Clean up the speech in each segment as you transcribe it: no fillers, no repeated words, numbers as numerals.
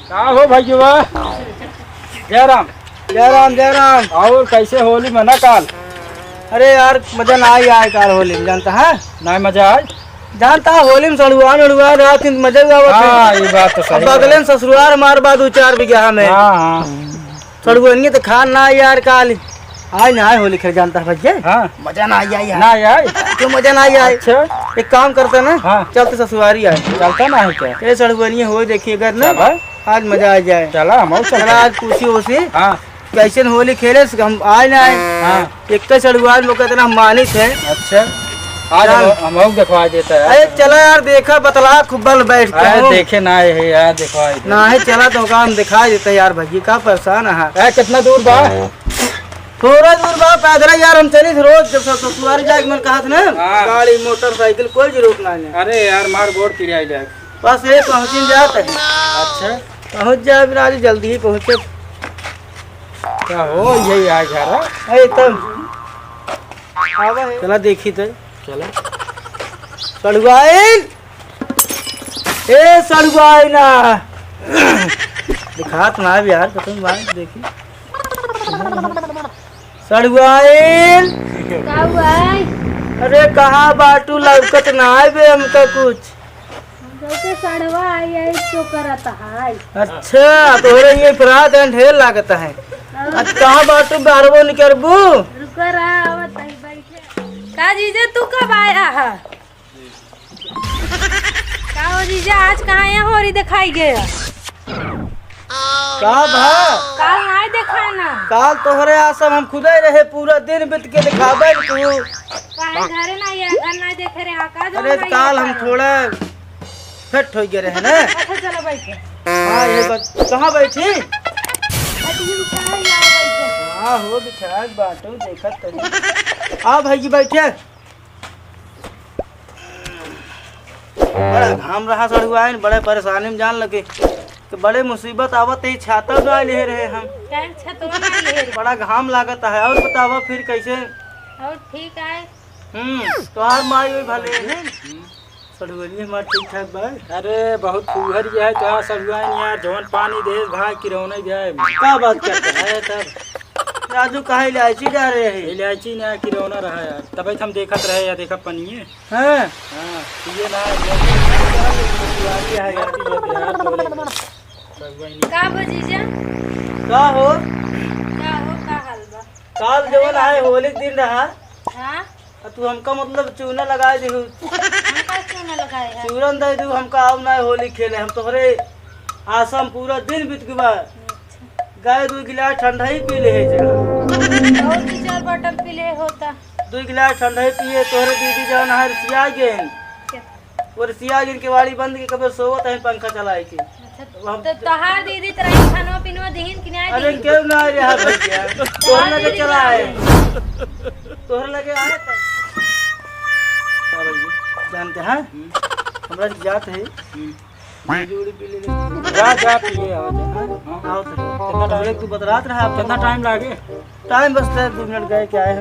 का हो भैया? जय राम। जय राम जय राम। और कैसे होली मना काल? अरे यार मजा ना ही आए कार होली में, जानता है ना मजा आए? जानता है होली में सड़ुआ रात मजा हाँ ये बात तो सही है। बगले में ससुराल मार बाद 4 बीघा में हाँ सड़ुआ तो खान ना यार काल आए ना आए होली खेल, जानता है भैया? हाँ मजा ना आई ना आए? क्यों मजा ना आई? अच्छा एक काम करते ना, हाँ चलते ससुरारी आए। चलता ना है क्या? ये सड़ुआ हो देखिए अगर ना चला आज मजा आ जाए। चला हम चला आज पूछी उसी हाँ कैसे होली खेले हम आए ना आए। हाँ एक तो सड़ुआ लोग इतना मानित है। अच्छा आज हम दिखवा देता है। अरे चला यार देखा बतला खुबल बैठ के देखे ना है यार दिखवा ना है चला तो काम दिखा देता यार भैया का परेशान है। कितना दूर बा? थोड़ा दूर बा पैदल यार हम चली रोज जब ससुराल जाके मन कहा था ना हाँ। गाड़ी मोटरसाइकिल कोई जरूरत ना है। अरे यार मार गोड़ पिरिया जाए बस ये पहुँच जाते हैं। अच्छा पहुँच जाए बिराजी जल्दी ही पहुँचे। क्या हो यही आ जा रहा? अरे तब चला देखी तो चला सड़ुआइन ए सड़ुआइना दिखा तो ना यार कसम बात देखी सड़ुआइन। अरे कहाँ बाटू लौकत ना है बे हमका कुछ। सड़वा आई तो करता है। अच्छा तो ये अपराध ढेर लागत है। आज कहाँ बाटू बारबो निकरबू? रुक रहा बैठे का जीजा तू कब आया है? का हो जीजा आज कहाँ यहाँ होरी दिखाई गया? का भा काल नहीं देखा ना। काल तोहरे आसम हम खुदे रहे पूरा दिन बीत के दिखाबे तू काहे घरे ना आया घर ना देखे रे आका जो अरे काल हम थोड़ा फिट हो गए रहे ना। अच्छा चलो बैठे। हाँ ये बात कहाँ बैठी? बैठे हाँ हो बिछा बाटू देखत तनी आ भाई बैठे। बड़ा घाम रहा सड़ुआ है, बड़े परेशानी में जान लगे कि बड़े मुसीबत आवत ही छाता ना ले रहे हम। बड़ा घाम लागत है। और बतावा फिर कैसे? और ठीक है। तोहार माई हुई भले सड़ुआनी हमार ठीक ठाक बा। अरे बहुत फूहर है तो सड़ुआ यार जवन पानी दे भाई किरौना जाए क्या बात करते है तब राजू कहाँ इलायची डाल रहे हैं? इलायची ना किरौना रहा यार तब हम देखत रहे या देखा पनिए हैं हाँ ये ना यार का बजीजा का हो का हाल बा? काल जवन है होली के दिन रहा हां तू हमका मतलब चूना लगा दे हमका क्यों ना लगाए है? चूरन दे दू हमका अब ना होली खेले हम तोहरे आसम पूरा दिन बीत गया। गाय 2 गिलास ठंडा ही पी ले है जगह और 4 बोतल पी ले होता। 2 गिलास ठंडा ही पिए तोहरे दीदी जवन है सिया गेन और सिया गेन के वाड़ी बंद के कबे सोवत है पंखा चलाए के। तो तोहार दीदी तरह खानो पीनो दीन कि नहीं? अरे क्यों ना रहा भैया तोहर लगे चला है तोहर लगे आए तब जानते हैं हमरा जात है जोड़ी पी ले जा पिए आओ तो तू बतरात रहा कितना टाइम लागे? टाइम बस 2 मिनट गए क्या है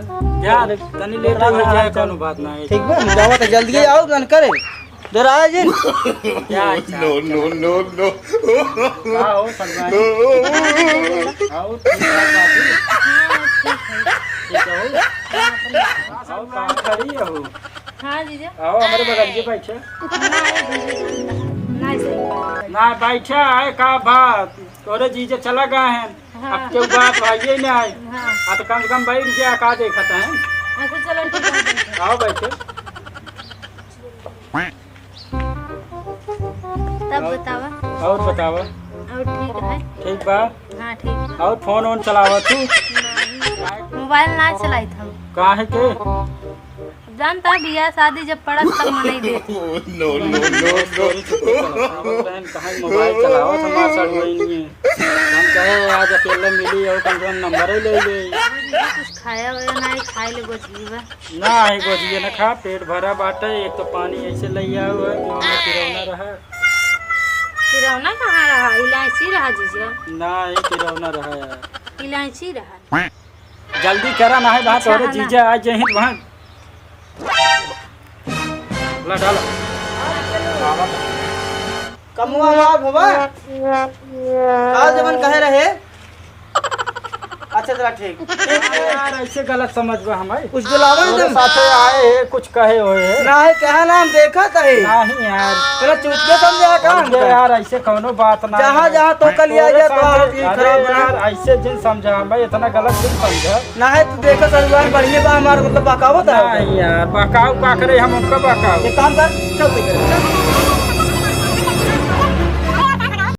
जा तनी लेट हो जाए कोनो बात ना है। ठीक बा जावा तो जल्दी आओ रन करे देर आए जी। नो नो नो नो आओ सलमान आओ आओ कहाँ खड़ी हो? हां जीजा आओ हमारे बगल के बैठे नहीं सही ना बैठा है का बात तोरे जीजे चला गए हैं अब क्यों बात भाई ना है हां तो कम से कम बैठ गया का देखत है। अच्छा चलो ठीक है आओ बैठे तब बतावा और बतावा और ठीक है? ठीक बा हां ठीक। और फोन वोन चलावा तू? मोबाइल ना चलाई था काहे के? जानता बियाह शादी जब पड़ा तब नहीं देती। नो नो नो बहन कहाँ मोबाइल चलावा हमार सड़ुआई नहीं हम कहे आज अकेले मिली और कम से कम नंबर ही ले ले कुछ खाया वया नहीं खाए ले गोजीवा ना है गोजिए ना खा पेट भरा बाटे एक तो पानी ऐसे लिया हुआ है जो ना किरौना रहा किरौना कहाँ रहा? इलायची रहा जीजा। ना ही किरौना रहा यार इलायची रहा। जल्दी करा ना है बात और जीजा आ जाए वहाँ ला डाला कमुआ मार भवा का जवन कहे रहे। अच्छा चला ठीक। यार ऐसे गलत समझ गए हमें। कुछ दिलावा तोरे तुम साथे आए है कुछ कहे हुए है ना है कहा नाम देखा था है नहीं यार। तेरा चूतिया समझा का समझे यार ऐसे कोनो बात ना जहाँ जहाँ तो कल आ जाए तो हालत ये खराब बना। यार ऐसे जिन समझा भाई इतना गलत दिन समझा ना है तू देखा सलवान बढ़िया बा हमारा मतलब बकावत है। नहीं यार बकाऊ का करे हम उनका बकाऊ। एक काम कर चल